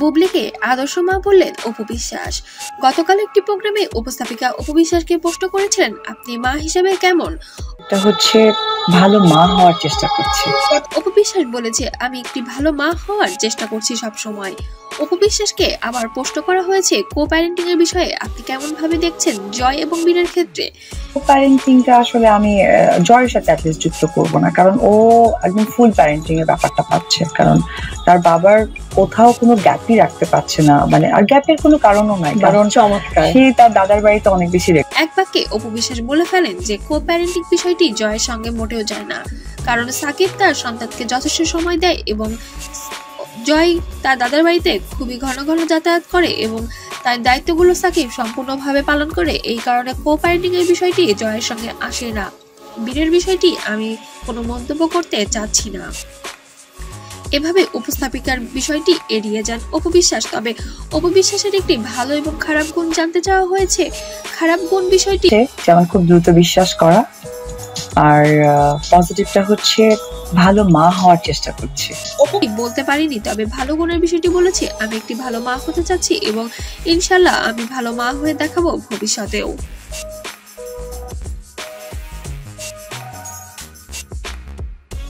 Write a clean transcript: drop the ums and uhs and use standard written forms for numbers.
বুবলিকে আদর্শ মা বললেন অপু বিশ্বাস। গতকাল একটি প্রোগ্রামে উপস্থাপিকা অপু বিশ্বাসকে প্রশ্ন করেছিলেন, আপনি মা হিসেবে কেমন? এটা হচ্ছে ভালো মা হওয়ার চেষ্টা করছি। অপু বিশ্বাস বলেছে, আমি একটি ভালো মা হওয়ার চেষ্টা করছি সব সময়। অপু বিশ্বাসকে আবার প্রশ্ন করা হয়েছে কো প্যারেন্টিং এর বিষয়ে আপনি কেমন ভাবে দেখছেন জয় এবং বীরের ক্ষেত্রে। প্যারেন্টিংটা আসলে আমি জয়ের সাথে অ্যাটলিস্ট যুক্ত করবো না, কারণ ও একদম ফুল প্যারেন্টিং এর ব্যাপারটা পাচ্ছে, কারণ তার বাবার কোথাও কোনো গ্যাপই রাখতে পারছে না, মানে আর গ্যাপের কোনো কারণও নাই, কারণ চমৎকার সে তার দাদার বাড়িতে অনেক বেশি এক বাক্যে অপু বিশ্বাস বলে ফেলেন যে কো প্যারেন্টিং বিষয়টি জয়ের সঙ্গে মোটেও যায় না, কারণ সাকিব তার সন্তানকে যথেষ্ট সময় দেয় এবং জয় তার দাদার বাড়িতে খুবই ঘন ঘন যাতায়াত করে এবং তার দায়িত্বগুলো সাকিব সম্পূর্ণভাবে পালন করে। এই কারণে কো প্যারেন্টিং এর বিষয়টি জয়ের সঙ্গে আসে না। বীরের বিষয়টি আমি কোনো মন্তব্য করতে চাচ্ছি না, এভাবে উপস্থাপিকার বিষয়টি এড়িয়ে যান অপু বিশ্বাস। তবে অপু বিশ্বাসের একটি ভালো এবং খারাপ গুণ জানতে চাওয়া হয়েছে। খারাপ গুণ বিষয়টি যেমন খুব দ্রুত বিশ্বাস করা, আর পজিটিভটা হচ্ছে ভালো মা হওয়ার চেষ্টা করছি। বলতে পারিনি, তবে ভালো গুণের বিষয়টি বলেছি, আমি একটি ভালো মা হতে চাচ্ছি এবং ইনশাল্লাহ আমি ভালো মা হয়ে দেখাবো ভবিষ্যতেও।